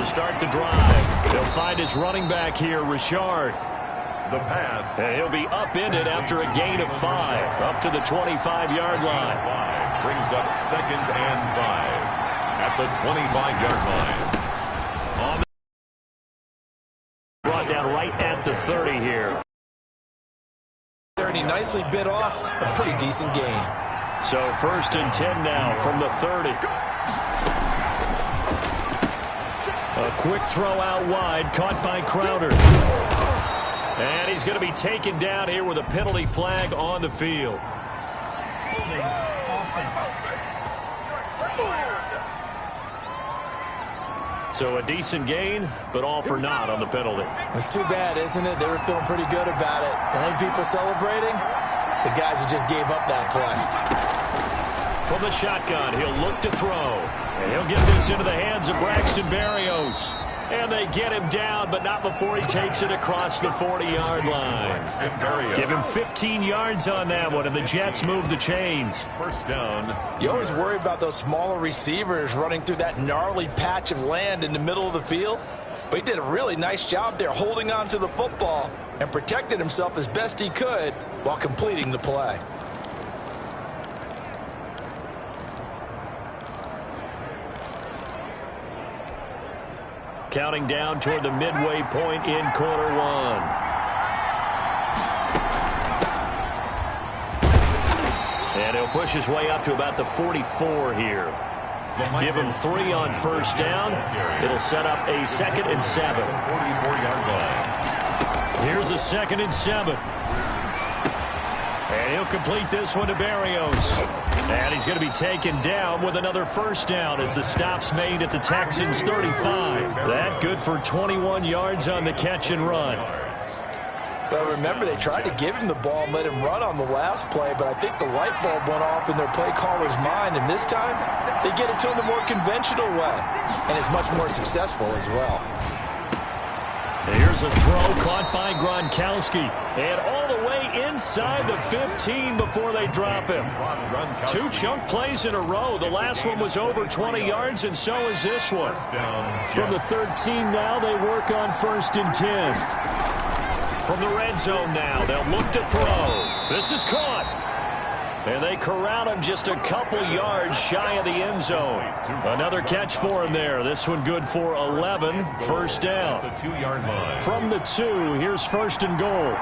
to start the drive. They'll find his running back here, Rahsaan. The pass. And he'll be upended after a gain of 5, up to the 25-yard line. Brings up 2nd and 5 at the 25-yard line. Brought down right at the 30 here. And he nicely bit off a pretty decent gain. So 1st and 10 now from the 30. A quick throw out wide, caught by Crowder. And he's going to be taken down here with a penalty flag on the field. So a decent gain, but all for naught on the penalty. It's too bad, isn't it? They were feeling pretty good about it. The only people celebrating, the guys who just gave up that play. From the shotgun, he'll look to throw. And he'll get this into the hands of Braxton Berrios. And they get him down, but not before he takes it across the 40-yard line. Give him 15 yards on that one, and the Jets move the chains. 1st down. You always worry about those smaller receivers running through that gnarly patch of land in the middle of the field. But he did a really nice job there holding on to the football and protected himself as best he could while completing the play. Counting down toward the midway point in quarter 1. And he'll push his way up to about the 44 here. Give him 3 on 1st down. It'll set up a 2nd and 7. 44-yard line. Here's a 2nd and 7. And he'll complete this one to Berrios. And he's going to be taken down with another 1st down as the stop's made at the Texans' 35. That good for 21 yards on the catch and run. But remember, they tried to give him the ball and let him run on the last play, but I think the light bulb went off in their play caller's mind, and this time they get it to him the more conventional way, and it's much more successful as well. Here's a throw caught by Gronkowski. And all the way inside the 15 before they drop him. 2 chunk plays in a row. The last one was over 20 yards, and so is this one. From the 13 now, they work on 1st and 10. From the red zone now, they'll look to throw. This is caught. And they corral him just a couple yards shy of the end zone. Another catch for him there. This one good for 11. 1st down. The 2-yard line. From the 2, here's 1st and goal.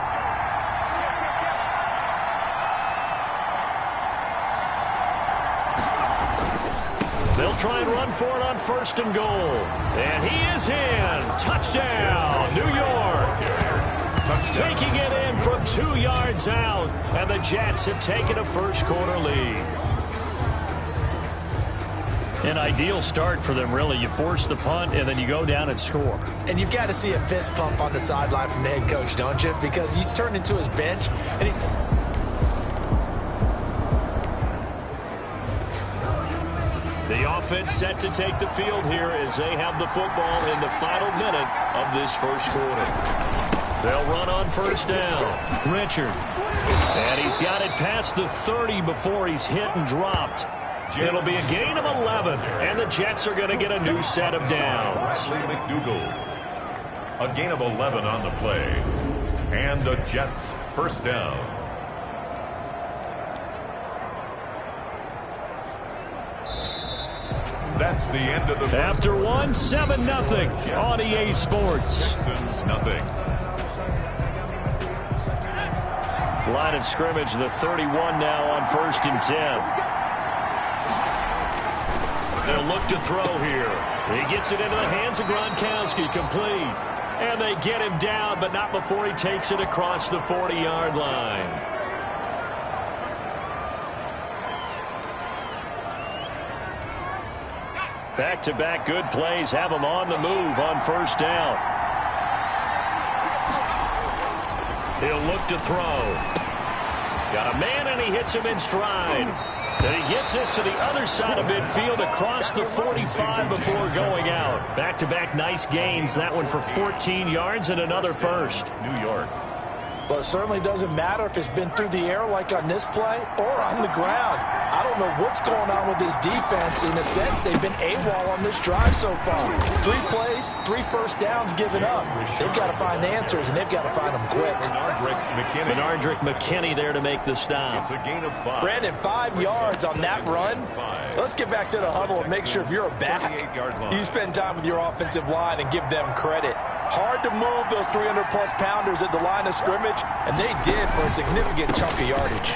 They'll try and run for it on 1st and goal. And he is in. Touchdown, New York. Taking it in from 2 yards out, and the Jets have taken a 1st quarter lead. An ideal start for them, really. You force the punt, and then you go down and score. And you've got to see a fist pump on the sideline from the head coach, don't you? Because he's turned into his bench, and he's... The offense set to take the field here as they have the football in the final minute of this 1st quarter. They'll run on 1st down. Richard. And he's got it past the 30 before he's hit and dropped. It'll be a gain of 11, and the Jets are going to get a new set of downs. A gain of 11 on the play. And the Jets 1st down. That's the end of the... After 1, 7-0 on EA Sports. Texans nothing. Line of scrimmage, the 31 now on 1st and 10. They'll look to throw here. He gets it into the hands of Gronkowski, complete. And they get him down, but not before he takes it across the 40-yard line. Back-to-back good plays have him on the move on 1st down. He'll look to throw. Got a man, and he hits him in stride. Then he gets this to the other side of midfield across the 45 before going out. Back-to-back nice gains. That one for 14 yards and another 1st. New York. Well, it certainly doesn't matter if it's been through the air like on this play or on the ground. I don't know what's going on with this defense. In a sense, they've been AWOL on this drive so far. 3 plays, 3 first downs given up. They've got to find answers, and they've got to find them quick. Benardrick McKinney there to make the stop. It's a gain of 5. Brandon, 5 yards on that run. Let's get back to the huddle and make sure if you're a back, you spend time with your offensive line and give them credit. Hard to move those 300-plus pounders at the line of scrimmage, and they did for a significant chunk of yardage.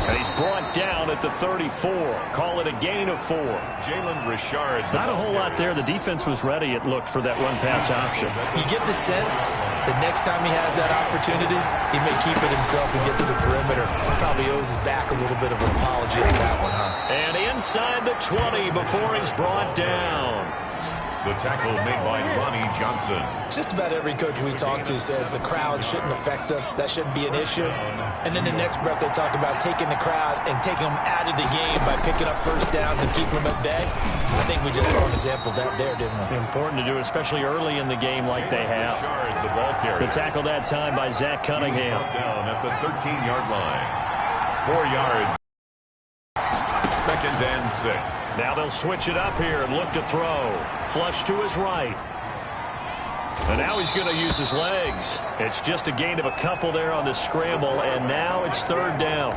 And he's brought down at the 34. Call it a gain of 4. Jalen Richard. Not a whole lot there. The defense was ready, it looked, for that run-pass option. You get the sense that next time he has that opportunity, he may keep it himself and get to the perimeter. Probably owes his back a little bit of an apology on that one, huh? And inside the 20 before he's brought down. The tackle made by Ronnie Johnson. Just about every coach we talk to says the crowd shouldn't affect us. That shouldn't be an issue. And then the next breath they talk about taking the crowd and taking them out of the game by picking up first downs and keeping them at bay. I think we just saw an example of that there, didn't we? Important to do, especially early in the game like they have. The ball carrier. The tackle that time by Zach Cunningham. Down at the 13-yard line. 4 yards. 2nd and 6. Now they'll switch it up here and look to throw. Flush to his right. And now he's going to use his legs. It's just a gain of a couple there on the scramble, and now it's 3rd down.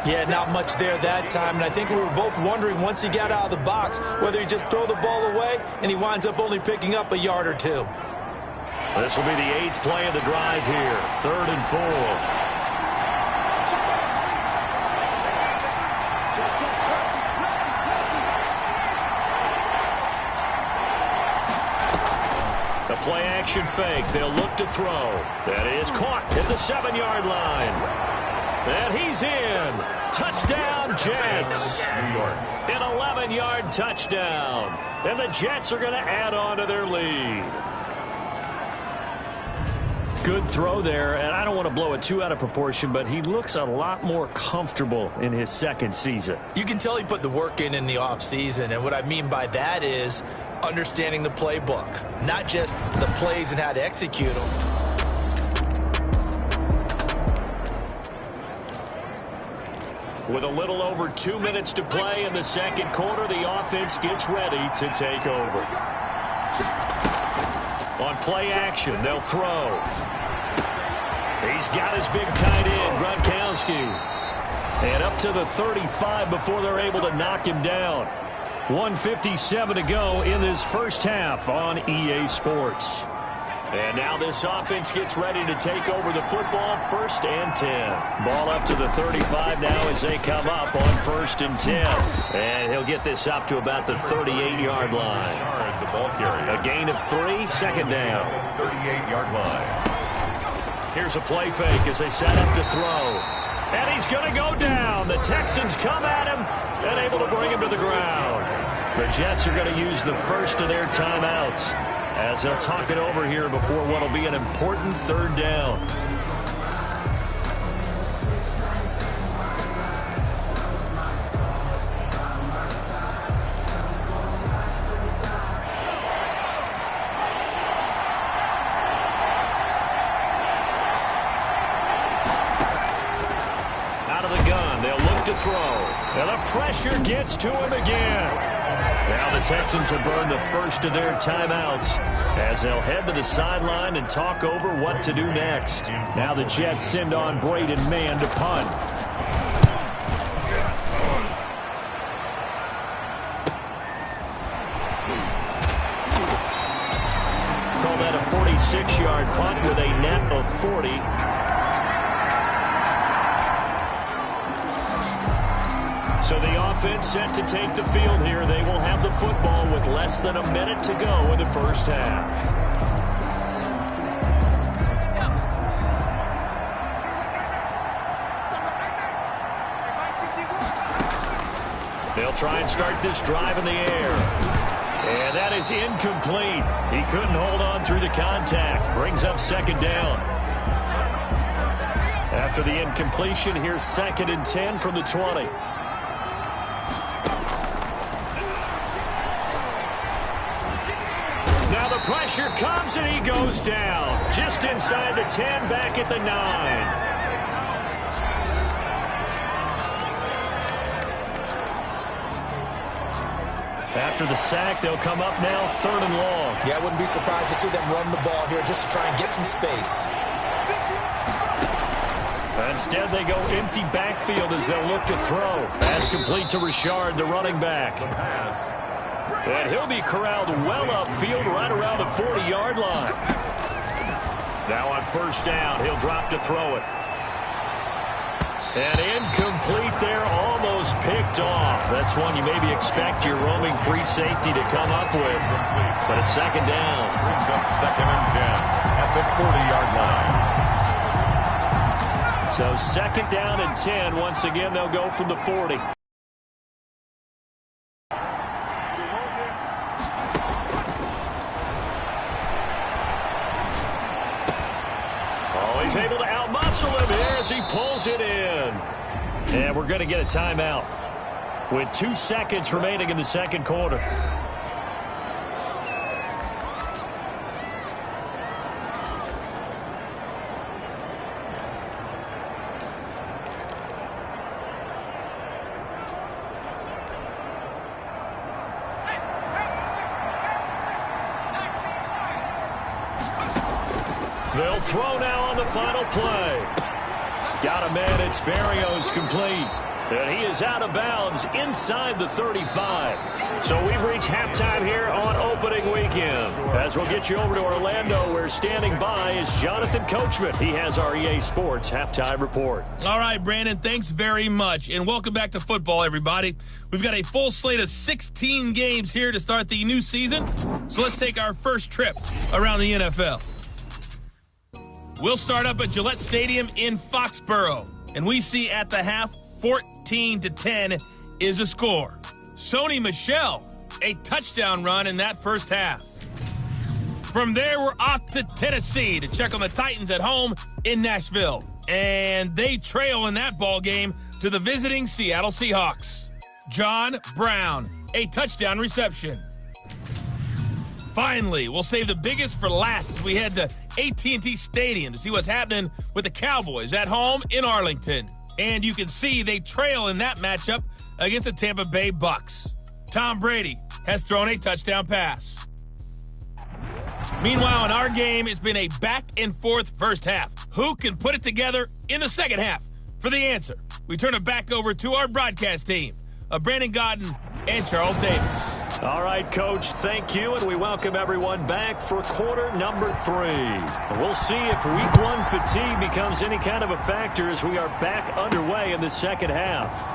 Yeah, not much there that time, and I think we were both wondering once he got out of the box whether he just throw the ball away and he winds up only picking up a yard or 2. This will be the 8th play of the drive here. 3rd and 4. Play action fake. They'll look to throw. That is caught at the 7-yard line. And he's in. Touchdown, Jets. New York. An 11-yard touchdown. And the Jets are going to add on to their lead. Good throw there, and I don't want to blow it too out of proportion, but he looks a lot more comfortable in his 2nd season. You can tell he put the work in the offseason, and what I mean by that is understanding the playbook, not just the plays and how to execute them. With a little over 2 minutes to play in the 2nd quarter, the offense gets ready to take over. On play action, they'll throw. He's got his big tight end, Gronkowski. And up to the 35 before they're able to knock him down. 1:57 to go in this first half on EA Sports. And now this offense gets ready to take over the football. 1st and 10. Ball up to the 35 now as they come up on 1st and 10. And he'll get this up to about the 38-yard line. The ball carrier. A gain of 3, 2nd down. 38-yard line. Here's a play fake as they set up to throw. And he's going to go down. The Texans come at him and able to bring him to the ground. The Jets are going to use the first of their timeouts as they'll talk it over here before what will be an important 3rd down. Out of the gun, they'll look to throw. And the pressure gets to him again. Now the Texans will burn the first of their timeouts as they'll head to the sideline and talk over what to do next. Now the Jets send on Braden Mann to punt. Call that a 46-yard punt with a net of 40. So the offense set to take the field here. They will have the football with less than a minute to go in the first half. They'll try and start this drive in the air. And that is incomplete. He couldn't hold on through the contact. Brings up 2nd down. After the incompletion, here's 2nd and 10 from the 20. Pressure comes, and he goes down. Just inside the 10, back at the 9. After the sack, they'll come up now 3rd and long. Yeah, I wouldn't be surprised to see them run the ball here just to try and get some space. Instead, they go empty backfield as they'll look to throw. Pass complete to Richard, the running back. And he'll be corralled well upfield right around the 40-yard line. Now on 1st down, he'll drop to throw it. And incomplete there, almost picked off. That's one you maybe expect your roaming free safety to come up with. But it's 2nd down. Brings up 2nd and 10 at the 40-yard line. So 2nd down and 10. Once again, they'll go from the 40. Oh, he's able to outmuscle him here as he pulls it in. And we're going to get a timeout with 2 seconds remaining in the 2nd quarter. They'll throw now on the final play. Got a man. It's Berrios complete. And he is out of bounds inside the 35. So we've reached halftime here on opening weekend. As we'll get you over to Orlando, where standing by is Jonathan Coachman. He has our EA Sports halftime report. All right, Brandon, thanks very much. And welcome back to football, everybody. We've got a full slate of 16 games here to start the new season. So let's take our first trip around the NFL. We'll start up at Gillette Stadium in Foxborough. And we see at the half, 14-10 is a score. Sony Michel, a touchdown run in that first half. From there, we're off to Tennessee to check on the Titans at home in Nashville. And they trail in that ball game to the visiting Seattle Seahawks. John Brown, a touchdown reception. Finally, we'll save the biggest for last as we head to AT&T Stadium to see what's happening with the Cowboys at home in Arlington. And you can see they trail in that matchup against the Tampa Bay Bucks. Tom Brady has thrown a touchdown pass. Meanwhile, in our game, it's been a back-and-forth first half. Who can put it together in the second half? For the answer, we turn it back over to our broadcast team of Brandon Godden and Charles Davis. All right, Coach, thank you, and we welcome everyone back for quarter number 3. And we'll see if week 1 fatigue becomes any kind of a factor as we are back underway in the second half.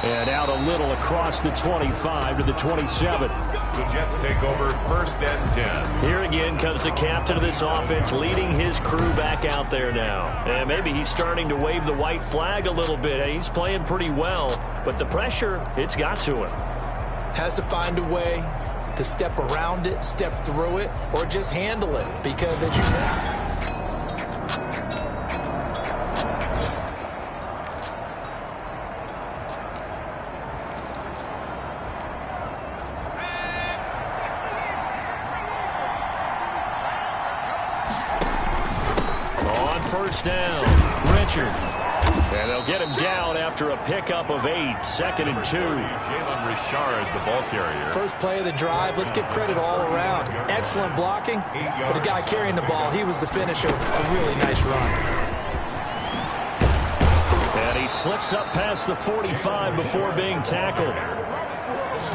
And out a little across the 25 to the 27. The Jets take over 1st and 10. Here again comes the captain of this offense leading his crew back out there now. And maybe he's starting to wave the white flag a little bit. He's playing pretty well, but the pressure, it's got to him. Has to find a way to step around it, step through it, or just handle it. Because as you know, down, Richard. And they'll get him down after a pickup of 8, 2nd and 2. Jalen Richard, the ball carrier. First play of the drive, let's give credit all around. Excellent blocking, but the guy carrying the ball, he was the finisher. A really nice run. And he slips up past the 45 before being tackled.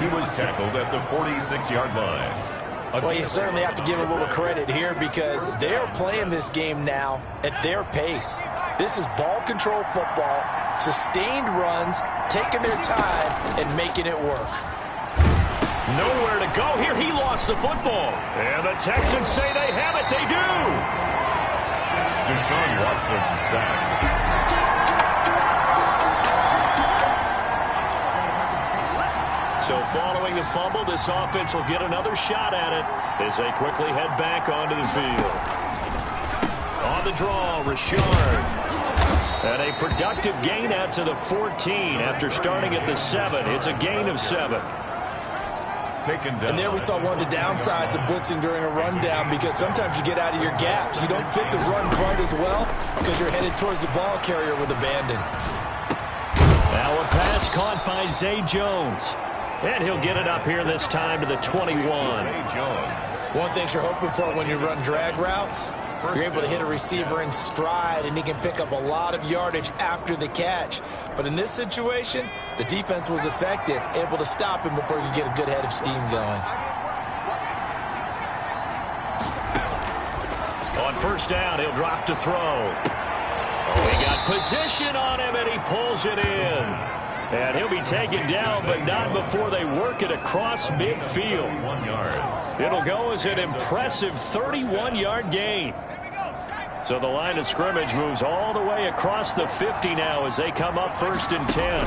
He was tackled at the 46-yard line. Well, you certainly have to give a little credit here because they're playing this game now at their pace. This is ball control football, sustained runs, taking their time, and making it work. Nowhere to go here. He lost the football. And the Texans say they have it. They do. DeShuan Watson sacked. So following the fumble, this offense will get another shot at it as they quickly head back onto the field. On the draw, Richard. And a productive gain out to the 14 after starting at the 7. It's a gain of 7. taken down. And there we saw one of the downsides of blitzing during a rundown, because sometimes you get out of your gaps. You don't fit the run quite as well because you're headed towards the ball carrier with abandon. Now a pass caught by Zay Jones. And he'll get it up here this time to the 21. One thing you're hoping for when you run drag routes, you're able to hit a receiver in stride, and he can pick up a lot of yardage after the catch. But in this situation, the defense was effective, able to stop him before he could get a good head of steam going. On first down, he'll drop to throw. Oh, he got position on him, and he pulls it in. And he'll be taken down, but not before they work it across midfield. 1 yard. It'll go as an impressive 31-yard gain. So the line of scrimmage moves all the way across the 50 now as they come up 1st and 10.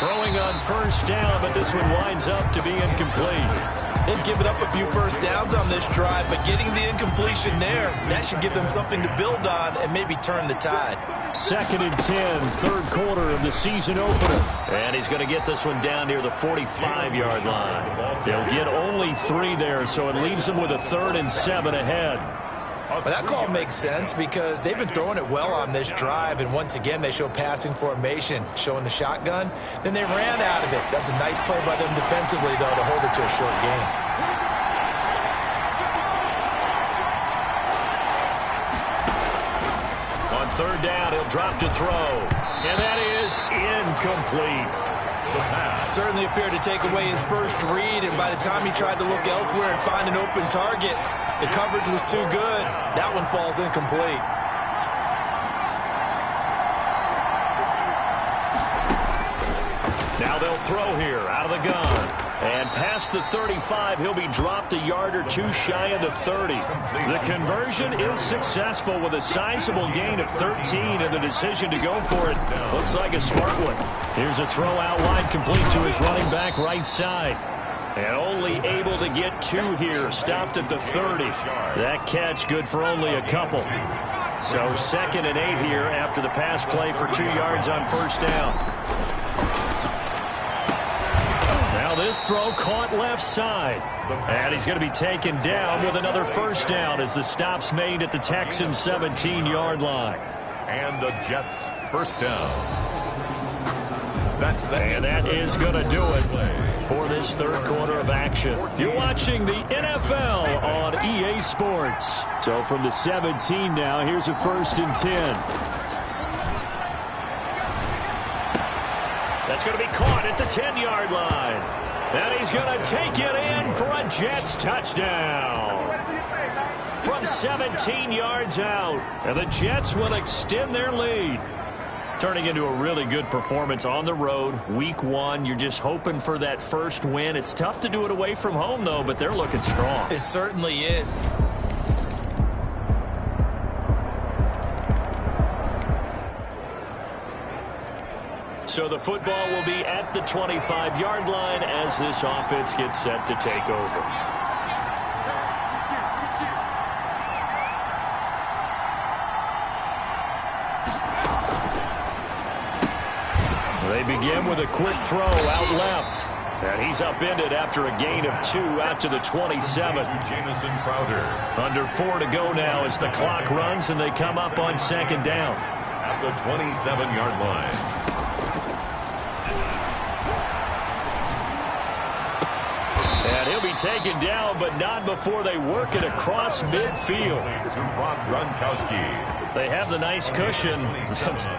Throwing on first down, but this one winds up to be incomplete. They've given up a few first downs on this drive, but getting the incompletion there, that should give them something to build on and maybe turn the tide. 2nd and 10, 3rd quarter of the season opener. And he's going to get this one down near the 45-yard line. They'll get only 3 there, so it leaves them with a 3rd and 7 ahead. But that call makes sense because they've been throwing it well on this drive, and once again they show passing formation, showing the shotgun. Then they ran out of it. That's a nice play by them defensively, though, to hold it to a short game. On 3rd down, he'll drop to throw, and that is incomplete. Certainly appeared to take away his first read, and by the time he tried to look elsewhere and find an open target, the coverage was too good. That one falls incomplete. Now they'll throw here out of the gun. And past the 35, he'll be dropped a yard or 2 shy of the 30. The conversion is successful with a sizable gain of 13, and the decision to go for it looks like a smart one. Here's a throw out wide, complete to his running back right side. And only able to get 2 here, stopped at the 30. That catch good for only a couple. So 2nd and 8 here after the pass play for 2 yards on first down. Now this throw caught left side. And he's going to be taken down with another first down as the stop's made at the Texans' 17-yard line. And the Jets first down. And that is going to do it for this 3rd quarter of action. You're watching the NFL on EA Sports. So from the 17 now, here's a 1st and 10. That's going to be caught at the 10-yard line. And he's going to take it in for a Jets touchdown. From 17 yards out. And the Jets will extend their lead. Turning into a really good performance on the road. Week 1, you're just hoping for that first win. It's tough to do it away from home, though, but they're looking strong. It certainly is. So the football will be at the 25-yard line as this offense gets set to take over. They begin with a quick throw out left. And he's upended after a gain of 2 out to the 27. Jamison Crowder. Under 4 to go now as the clock runs and they come up on 2nd down. At the 27-yard line. And he'll be taken down, but not before they work it across midfield. To Rob Gronkowski. They have the nice cushion.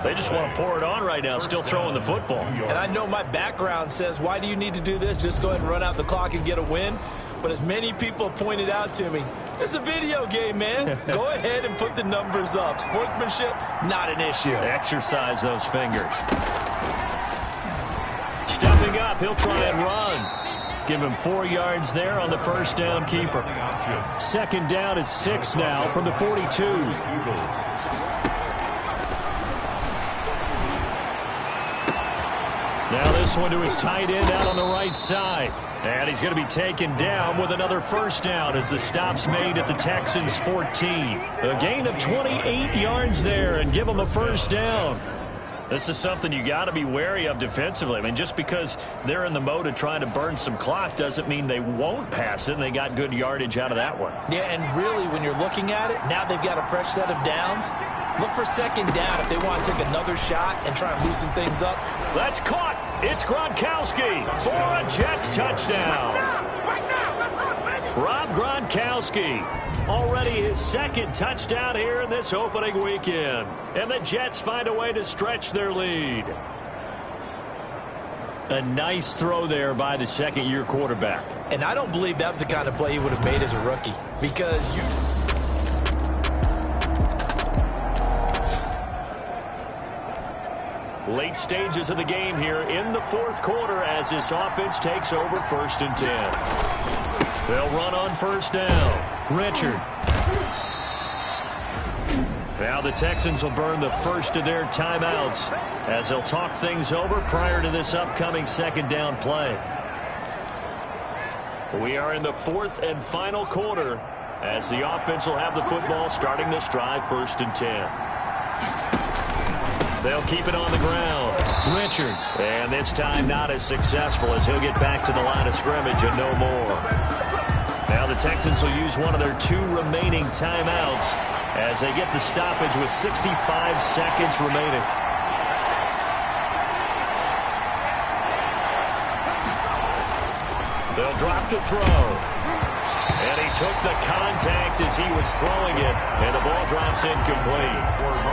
They just want to pour it on right now, still throwing the football. And I know my background says, why do you need to do this? Just go ahead and run out the clock and get a win. But as many people pointed out to me, it's a video game, man. Go ahead and put the numbers up. Sportsmanship, not an issue. Exercise those fingers. Stepping up, he'll try and run. Give him 4 yards there on the first down keeper. 2nd down at 6 now from the 42. Now this one to his tight end out on the right side. And he's going to be taken down with another first down as the stop's made at the Texans' 14. A gain of 28 yards there and give him a first down. This is something you got to be wary of defensively. I mean, just because they're in the mode of trying to burn some clock doesn't mean they won't pass it, and they got good yardage out of that one. Yeah, and really, when you're looking at it, now they've got a fresh set of downs. Look for second down if they want to take another shot and try and loosen things up. That's caught. It's Gronkowski for a Jets touchdown. Rob Gronkowski, already his second touchdown here in this opening weekend. And the Jets find a way to stretch their lead. A nice throw there by the second-year quarterback. And I don't believe that was the kind of play he would have made as a rookie. Because you... Late stages of the game here in the fourth quarter as this offense takes over 1st and 10. They'll run on first down. Richard. Now the Texans will burn the first of their timeouts as they'll talk things over prior to this upcoming second down play. We are in the fourth and final quarter as the offense will have the football starting this drive 1st and 10. They'll keep it on the ground. Richard. And this time not as successful as he'll get back to the line of scrimmage and no more. Now the Texans will use one of their 2 remaining timeouts as they get the stoppage with 65 seconds remaining. They'll drop to throw. And he took the contact as he was throwing it, and the ball drops incomplete.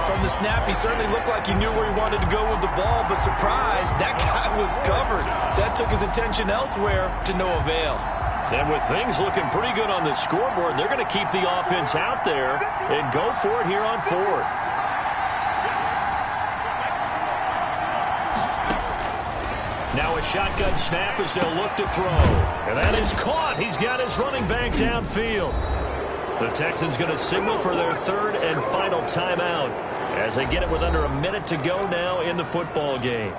From the snap, he certainly looked like he knew where he wanted to go with the ball, but surprise, that guy was covered. So that took his attention elsewhere to no avail. And with things looking pretty good on the scoreboard, they're going to keep the offense out there and go for it here on 4th. Now a shotgun snap as they'll look to throw. And that is caught. He's got his running back downfield. The Texans going to signal for their 3rd and final timeout as they get it with under a minute to go now in the football game.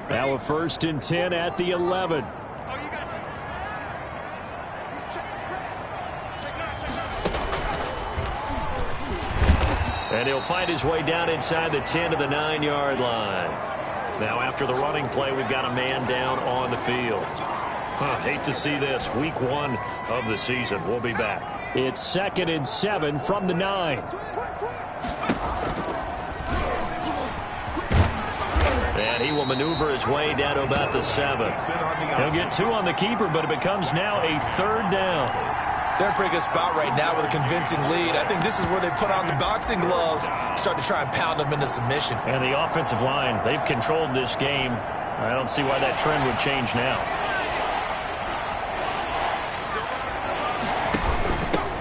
Now a 1st and 10 at the 11. And he'll find his way down inside the 10 to the 9-yard line. Now after the running play, we've got a man down on the field. Hate to see this. Week 1 of the season. We'll be back. It's 2nd and 7 from the 9. And he will maneuver his way down to about the 7. He'll get 2 on the keeper, but it becomes now a 3rd down. They're in a pretty good spot right now with a convincing lead. I think this is where they put on the boxing gloves, start to try and pound them into submission. And the offensive line, they've controlled this game. I don't see why that trend would change now.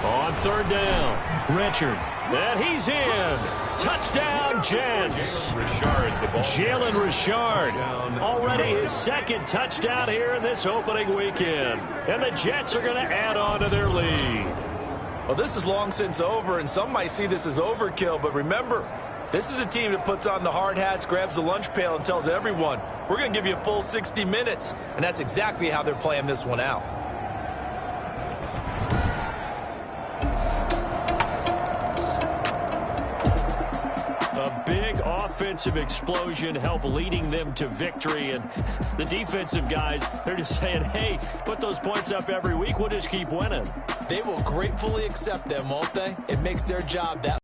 On 3rd down, Richard. And he's in. Touchdown, Jets. Jalen Richard. Already his 2nd touchdown here in this opening weekend. And the Jets are going to add on to their lead. Well, this is long since over, and some might see this as overkill. But remember, this is a team that puts on the hard hats, grabs the lunch pail, and tells everyone, we're going to give you a full 60 minutes. And that's exactly how they're playing this one out. Offensive explosion help leading them to victory, and the defensive guys, they're just saying, hey, put those points up every week, we'll just keep winning. They will gratefully accept them, won't they? It makes their job that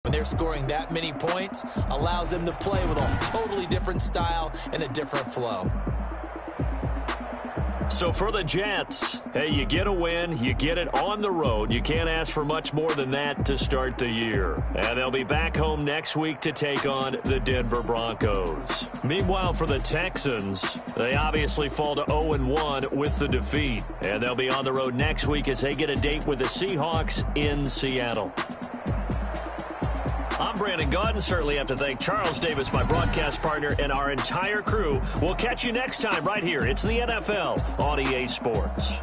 when they're scoring that many points, allows them to play with a totally different style and a different flow. So for the Jets, hey, you get a win, you get it on the road. You can't ask for much more than that to start the year. And they'll be back home next week to take on the Denver Broncos. Meanwhile, for the Texans, they obviously fall to 0-1 with the defeat. And they'll be on the road next week as they get a date with the Seahawks in Seattle. I'm Brandon Gaudin. Certainly have to thank Charles Davis, my broadcast partner, and our entire crew. We'll catch you next time right here. It's the NFL on EA Sports.